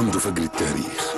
منذ فجر التاريخ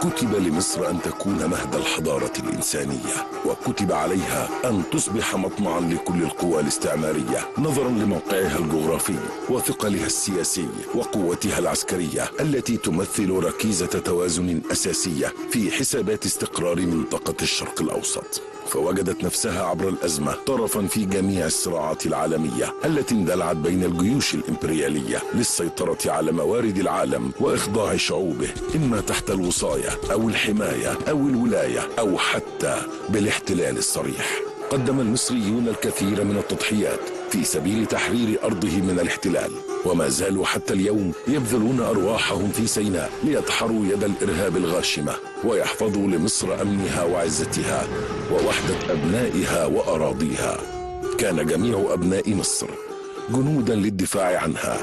كتب لمصر أن تكون مهد الحضارة الإنسانية، وكتب عليها أن تصبح مطمعا لكل القوى الاستعمارية نظرا لموقعها الجغرافي وثقلها السياسي وقوتها العسكرية التي تمثل ركيزة توازن أساسية في حسابات استقرار منطقة الشرق الأوسط. فوجدت نفسها عبر الأزمة طرفا في جميع الصراعات العالمية التي اندلعت بين الجيوش الإمبريالية للسيطرة على موارد العالم وإخضاع شعوبه، إما تحت الوصاية أو الحماية أو الولاية أو حتى بالاحتلال الصريح. قدم المصريون الكثير من التضحيات في سبيل تحرير أرضه من الاحتلال، وما زالوا حتى اليوم يبذلون أرواحهم في سيناء ليدحروا يد الإرهاب الغاشمة ويحفظوا لمصر أمنها وعزتها ووحدة أبنائها وأراضيها. كان جميع أبناء مصر جنودا للدفاع عنها،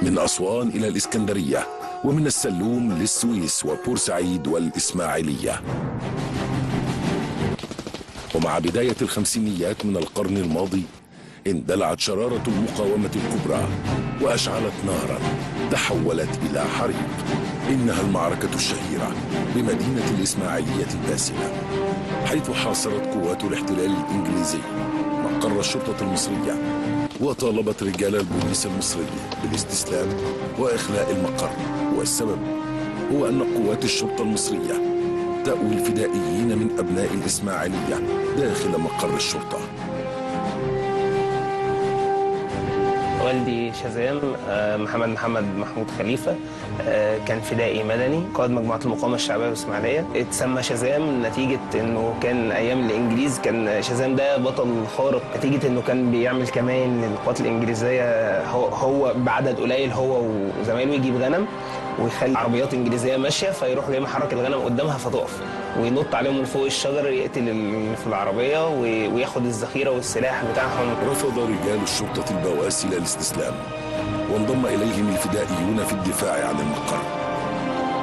من أسوان إلى الإسكندرية، ومن السلوم للسويس وبورسعيد والإسماعيلية. ومع بداية الخمسينيات من القرن الماضي اندلعت شرارة المقاومة الكبرى وأشعلت نارا تحولت إلى حريق. إنها المعركة الشهيرة بمدينة الإسماعيلية الباسلة، حيث حاصرت قوات الاحتلال الإنجليزي مقر الشرطة المصرية، وطالبت رجال البوليس المصري بالاستسلام وإخلاء المقر. والسبب هو أن قوات الشرطة المصرية تأوي الفدائيين من أبناء الإسماعيلية داخل مقر الشرطة. والدي شازام محمد محمود خليفة، كان فدائي مدني قائد مجموعة المقاومة الشعبية بالإسماعيلية. اتسمى شازام نتيجة انه كان ايام الانجليز كان شازام ده بطل خارق، نتيجة انه كان بيعمل كمان للقوات الانجليزية هو بعدد قليل هو وزمايله يجيب غنم ويخلي عربيات انجليزيه ماشيه فيروح جاي محرك الغنم قدامها فتقف وينط عليهم من فوق الشجر يقتل اللي في العربيه وياخد الذخيره والسلاح بتاعهم. رفض رجال الشرطه البواسل الاستسلام، وانضم اليهم الفدائيون في الدفاع عن المقر،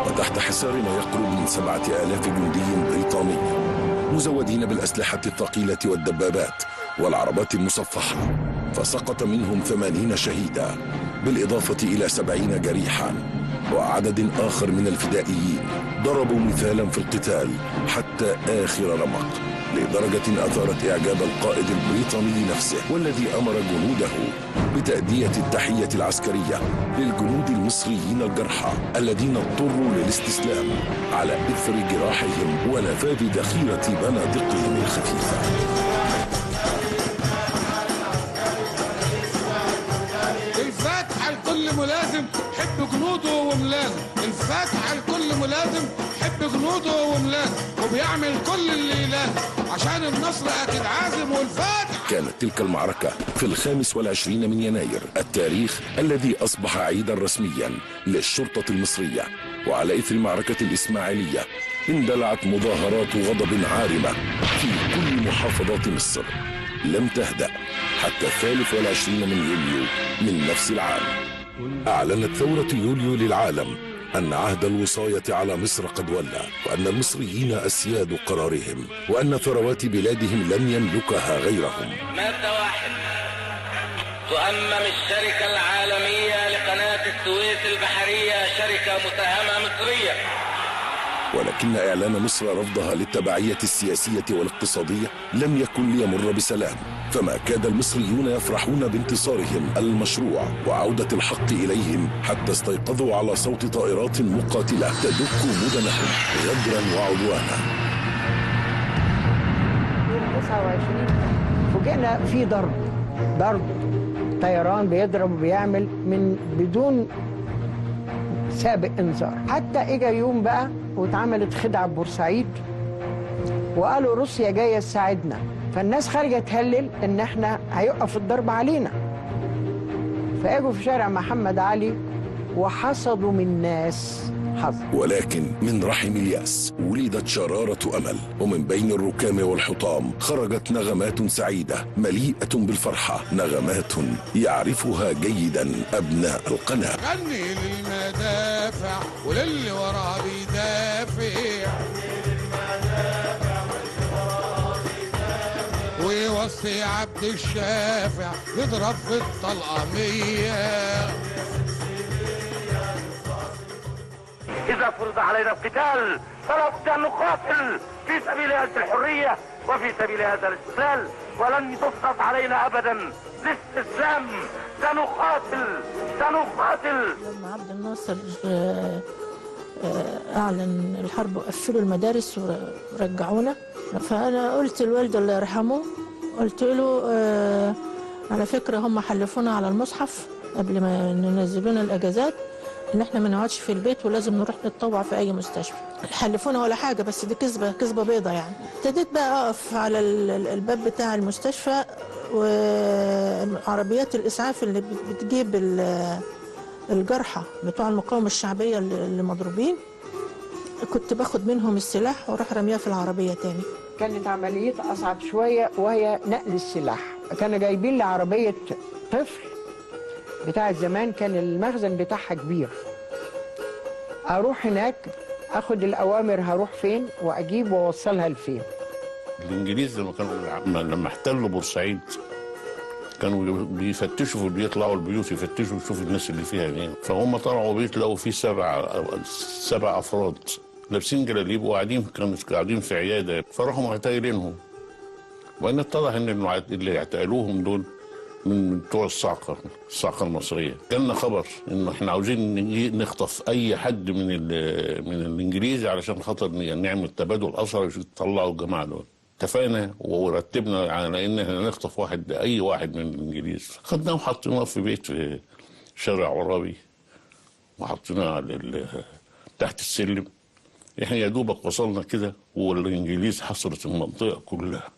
وتحت حصار ما يقرب من 7000 جندي بريطاني مزودين بالاسلحه الثقيله والدبابات والعربات المصفحه، فسقط منهم 80 شهيدا بالاضافه الى 70 جريحا، وعدد آخر من الفدائيين ضربوا مثالا في القتال حتى آخر رمق، لدرجة أثارت إعجاب القائد البريطاني نفسه، والذي أمر جنوده بتأدية التحية العسكرية للجنود المصريين الجرحى الذين اضطروا للاستسلام على إثر جراحهم ونفاذ ذخيرة بنادقهم الخفيفة. الفاتحة لكل ملازم حب جنوده وملازم، الفاتحة لكل ملازم حب جنوده وملازم، وبيعمل كل اللي لازم عشان النصر أكيد عازم. والفاتحة. كانت تلك المعركة في 25 من يناير، التاريخ الذي أصبح عيدا رسميا للشرطة المصرية. وعلى إثر معركة الإسماعيلية اندلعت مظاهرات غضب عارمة في كل محافظات مصر لم تهدأ حتى 23 من يوليو من نفس العام. أعلنت ثورة يوليو للعالم أن عهد الوصاية على مصر قد ولى، وأن المصريين أسياد قرارهم، وأن ثروات بلادهم لن يملكها غيرهم. مادة 1: تؤمم الشركة العالمية لقناة السويس البحرية شركة مساهمة مصرية. ولكن إعلان مصر رفضها للتبعية السياسية والاقتصادية لم يكن ليمر بسلام، فما كاد المصريون يفرحون بانتصارهم المشروع وعودة الحق إليهم حتى استيقظوا على صوت طائرات مقاتلة تدك مدنهم غدرا وعدوانا. 29 فوجئنا في ضرب طيران بيضرب وبيعمل من بدون سابق انذار، حتى اجى يوم بقى واتعملت خدعه ببورسعيد وقالوا روسيا جايه تساعدنا، فالناس خارجه تهلل ان احنا هيقف الضرب علينا، فاجوا في شارع محمد علي وحصدوا من ناس حظ. ولكن من رحم الياس ولدت شرارة أمل، ومن بين الركام والحطام خرجت نغمات سعيدة مليئة بالفرحة، نغمات يعرفها جيدا أبناء القناة. غني للمدافع وللي وراه بيدافع، ويوصي عبد الشافع يضرب في الطلقة 100. إذا فرض علينا القتال فلا بد أن نقاتل في سبيل هذه الحرية وفي سبيل هذا الاستقلال، ولن تسقط علينا أبدا الاستسلام. سنقاتل سنقاتل. لما عبد الناصر أعلن الحرب وقفلوا المدارس ورجعونا، فأنا قلت لوالده الله يرحمه، قلت له على فكرة هم حلفونا على المصحف قبل ما ينزلونا الأجازات إن إحنا ما نقعدش في البيت ولازم نروح نتطوع في أي مستشفى. حلفونا ولا حاجة، بس دي كذبة بيضة يعني. ابتديت بقى أقف على الباب بتاع المستشفى، وعربيات الإسعاف اللي بتجيب الجرحى بتوع المقاومة الشعبية اللي مضروبين، كنت باخد منهم السلاح واروح رمياه في العربية تاني. كانت عمليتها أصعب شوية وهي نقل السلاح. كانوا جايبين لي عربية طفل بتاع زمان، كان المخزن بتاعها كبير. أروح هناك أخد الأوامر هروح فين وأجيب وأوصلها لفين. الإنجليز لما احتلوا بورسعيد كانوا بيفتشوا في البيوت، يطلعوا البيوت يفتشوا يشوفوا الناس اللي فيها مين. فهم طلعوا بيت لقوا فيه سبع أفراد لابسين جلاليب وقاعدين، كانوا قاعدين في عيادة، فراحوا معتقلينهم. وإن اتضح إن اللي اعتقلوهم دول من بتوع الصاعقة المصرية. جالنا خبر إنه إحنا عاوزين نخطف أي حد من الإنجليز علشان خاطر نعمل تبادل أسرى يطلعوا الجماعة دول. اتفقنا ورتبنا على ان احنا نخطف اي واحد من الانجليز. خدناه وحطيناه في بيت في شارع عرابي وحطيناه تحت السلم. احنا يا دوبك وصلنا كده والانجليز حصرت المنطقه كلها،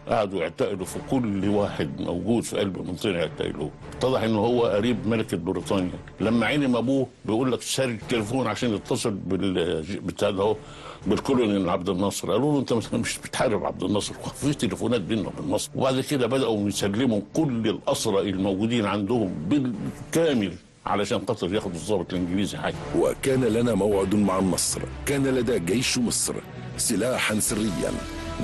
قعدوا يعتقلوا في كل واحد موجود في قلب المنطقه يعتقلوه. اتضح انه هو قريب ملكه بريطانيا. لما علم ابوه بيقول لك سارق التليفون عشان يتصل بالبتاع ده بالكولونيل عبد الناصر، قالوا له انت مش بتحارب عبد الناصر، في تليفونات بيننا وبين مصر. وبعد كده بداوا يسلموا كل الاسرى الموجودين عندهم بالكامل علشان خاطر ياخدوا الضابط الانجليزي حي. وكان لنا موعد مع النصر. كان لدى جيش مصر سلاحا سريا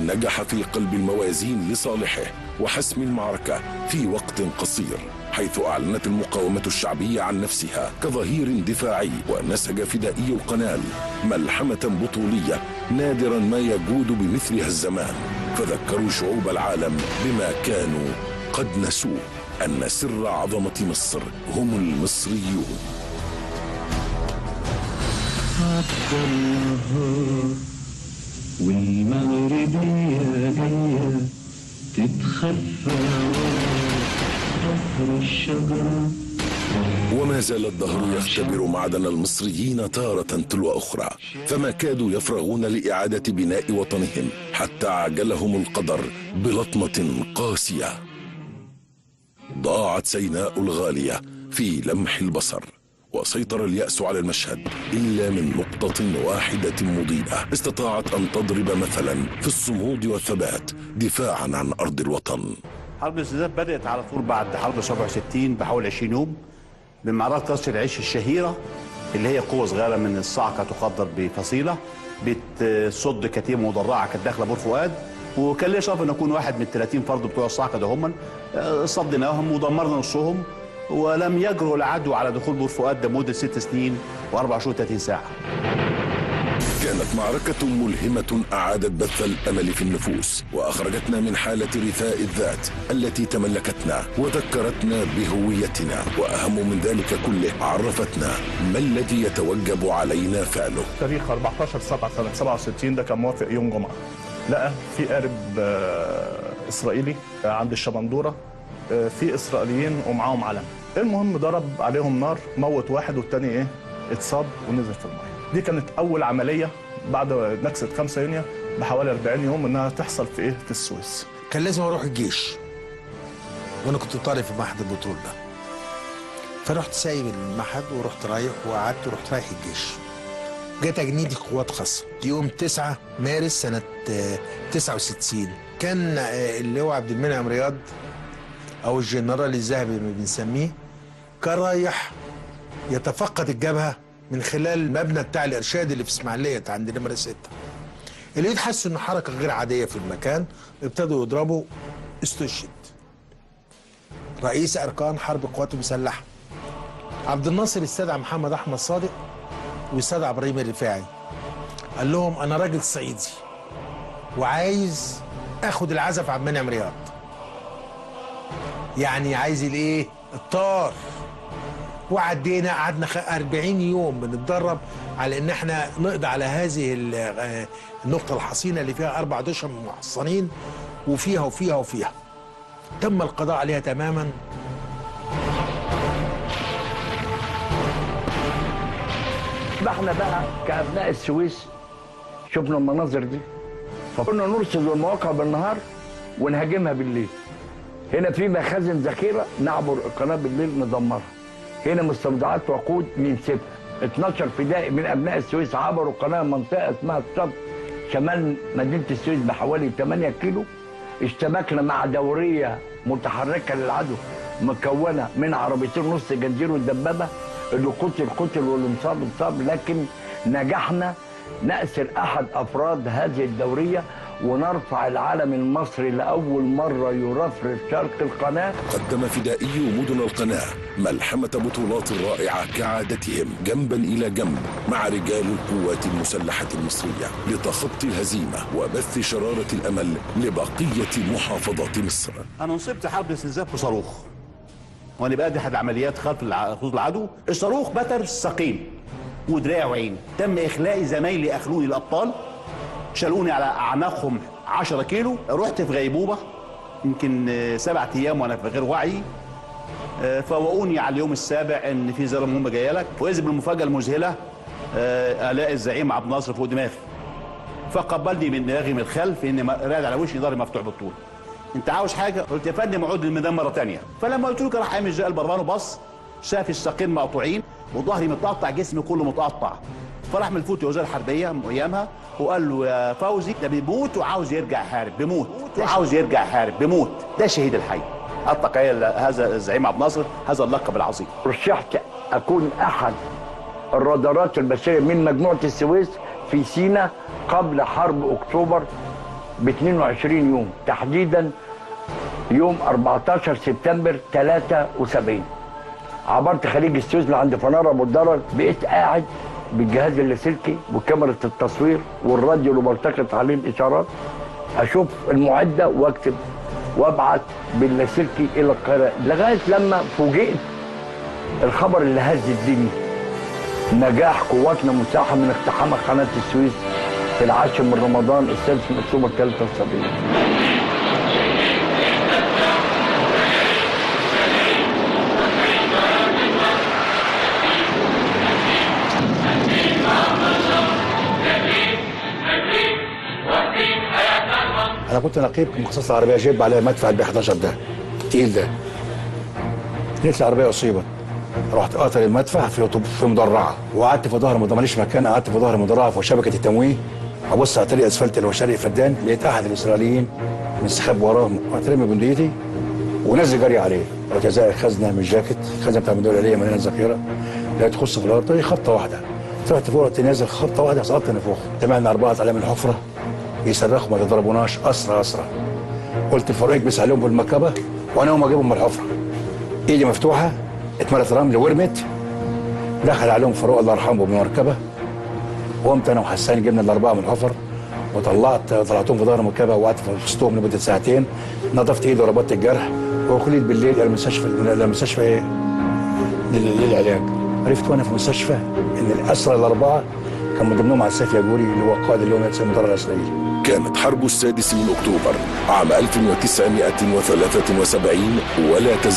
نجح في قلب الموازين لصالحه وحسم المعركة في وقت قصير، حيث أعلنت المقاومة الشعبية عن نفسها كظهير دفاعي، ونسج فدائي القنال ملحمة بطولية نادرا ما يجود بمثلها الزمان. فذكروا شعوب العالم بما كانوا قد نسوه، أن سر عظمة مصر هم المصريون. والمغربية جاية تتخفى ظهر الشجرة. وما زال الدهر يختبر معدن المصريين تارة تلو أخرى، فما كادوا يفرغون لإعادة بناء وطنهم حتى عجلهم القدر بلطمة قاسية. ضاعت سيناء الغالية في لمح البصر، وسيطر اليأس على المشهد إلا من نقطة واحدة مضيئة استطاعت أن تضرب مثلا في الصمود والثبات دفاعا عن أرض الوطن. حرب الاستنزاف بدأت على طول بعد حرب 67 بحوالي 20 يوم بمعركة قصر العيش الشهيرة، اللي هي قوة صغيرة من الصاعقة تقدر بفصيلة بتصد كتيبة مدرعة كانت داخلة بور فؤاد، وكان لي شرف ان اكون واحد من 30 فرد بتوع الصاعقة ده هم صدناهم ودمرنا نصهم، ولم يجرؤ العدو على دخول بور فؤاد لمدة 6 سنين و4 شهور 30 ساعة. كانت معركة ملهمة أعادت بث الأمل في النفوس، وأخرجتنا من حالة رثاء الذات التي تملكتنا وذكرتنا بهويتنا، وأهم من ذلك كله عرفتنا ما الذي يتوجب علينا فعله. تاريخ 14/7 سنة 67 ده كان موافق يوم جمعة، لقى في قارب إسرائيلي عند الشبندورة، في إسرائيليين ومعاهم علم. المهم ضرب عليهم نار، موت واحد والتاني اتصاب ونزل في المية. دي كانت أول عملية بعد نكسة 5 يونيو بحوالي 40 يوم إنها تحصل في في السويس. كان لازم أروح الجيش، وأنا كنت طالب في معهد البترول ده، فرحت سايب المعهد ورحت رايح وقعدت ورحت رايح الجيش. جت تجنيدي قوات خاصة يوم 9 مارس سنة 69. كان اللي هو عبد المنعم رياض أو الجنرال الذهبي ما بنسميه، كان رايح يتفقد الجبهة من خلال المبنى بتاع الإرشاد اللي في إسماعيلية عند نمرة 6. اللي يتحس إنه حركة غير عادية في المكان، ابتدوا يضربوا، استشهد رئيس أركان حرب القوات المسلحة. عبد الناصر استدعى محمد أحمد صادق ويستدعى ابراهيم الرفاعي. قال لهم انا راجل صعيدي وعايز اخد العزف عبد المنعم رياض. يعني عايز الايه؟ الطار. وعدينا قعدنا 40 يوم بنتدرب على ان احنا نقضي على هذه النقطه الحصينه اللي فيها 4 دشم محصنين وفيها وفيها وفيها. تم القضاء عليها تماما. احنا بقى كابناء السويس شفنا المناظر دي، فكنا نرصد المواقع بالنهار ونهاجمها بالليل. هنا في مخازن ذخيره نعبر القناه بالليل ندمرها. هنا مستودعات وقود ننسفها. 12 فدائي من ابناء السويس عبروا القناه منطقه اسمها الصب شمال مدينه السويس بحوالي 8 كيلو. اشتبكنا مع دوريه متحركه للعدو مكونه من عربيتين نص جنزير والدبابه. اللي قتل واللي مصاب، لكن نجحنا نأسر أحد أفراد هذه الدورية ونرفع العلم المصري لأول مرة يرفرف شرق القناة. قدم فدائي مدن القناة ملحمة بطولات رائعة كعادتهم جنبا إلى جنب مع رجال القوات المسلحة المصرية لتخطي الهزيمة وبث شرارة الأمل لبقية محافظات مصر. أنا نصبت حرب استنزاف بصاروخ وانا بادي احد العمليات خلف خطوط العدو. الصاروخ بتر الساقين ودراع وعين. تم اخلاء زمايلي اخلوني الابطال، شالوني على اعناقهم 10 كيلو. رحت في غيبوبه يمكن 7 ايام وانا في غير وعي. فوقوني على اليوم السابع ان في زياره مهمه جايه لك، واذ بالمفاجاه المذهله الاقي الزعيم عبد الناصر فوق دماغي. فقبلني من دماغي من الخلف ان راد على وشي ضهري مفتوح بالطول. انت عاوز حاجه؟ قلت يا فندم اعود للميدان مره ثانيه. فلما قلت له راح قام الجاء البربان وبص شاف الساقين مقطوعين وظهري متقطع جسمي كله متقطع. فراح من الفوت وزاره الحربيه ايامها وقال له يا فوزي ده بيموت وعاوز يرجع يحارب، بيموت وعاوز يرجع يحارب، بيموت. ده الشهيد الحي. اطلق هذا الزعيم عبد الناصر هذا اللقب العظيم. رشحت اكون احد الرادارات البشريه من مجموعه السويس في سيناء قبل حرب اكتوبر ب 22 يوم، تحديدا يوم 14 سبتمبر 73. عبرت خليج السويس لعند فنار ابو الدرج، بقيت قاعد بالجهاز اللاسلكي وكاميرا التصوير والراديو اللي بلتقط عليه الاشارات، اشوف المعده واكتب وابعت باللاسلكي الى القاهره، لغايه لما فوجئت الخبر اللي هز الدنيا: نجاح قواتنا المسلحه من اقتحام قناه السويس في 10 من رمضان السادس من اكتوبر 73. انا كنت نقيب مخصص العربيه جيب عليها مدفع البي 11 ده تقيل ده. لقيت العربيه اصيبت، رحت قاطر المدفع في مدرعه وقعدت في ظهر ماليش مكان، قعدت في ظهر مدرعه في شبكه التمويه. ابص على طريق اسفلت اللي هو شارع فدان، لقيت احد الاسرائيليين مستخبي وراهم، رحت رامي بندقيتي ونزل جري عليه. رحت زي خزنه من الجاكيت، الخزنه بتاع الدوله الاليه مليانه ذخيره، لقيت تخص في الارض خبطه واحده. طلعت فوق، رحت نازل خبطه واحده سقطت نفوخ. سمعنا 4 طالعين من الحفره يصرخوا ما تضربوناش، اسرى اسرى. قلت الفريق بيس عليهم بالمكبه وانا اقوم اجيبهم من الحفره. ايدي مفتوحه اتملت رمل ورمت، دخل عليهم فاروق الله يرحمه بمركبه. وقمت انا وحسان جبنا الاربعه من الحفر طلعتهم في ظهر المركبه وقعدت في وسطهم لمده ساعتين. نظفت ايدي وربطت الجرح وخليت بالليل الى المستشفى ايه؟ للعلاج. عرفت وانا في المستشفى ان الاسرى الاربعه كان من ضمنهم عساف ياجوري اللي هو قائد اليوم المدرع الاسرائيلي. كانت حرب السادس من اكتوبر عام 1973 ولا تزال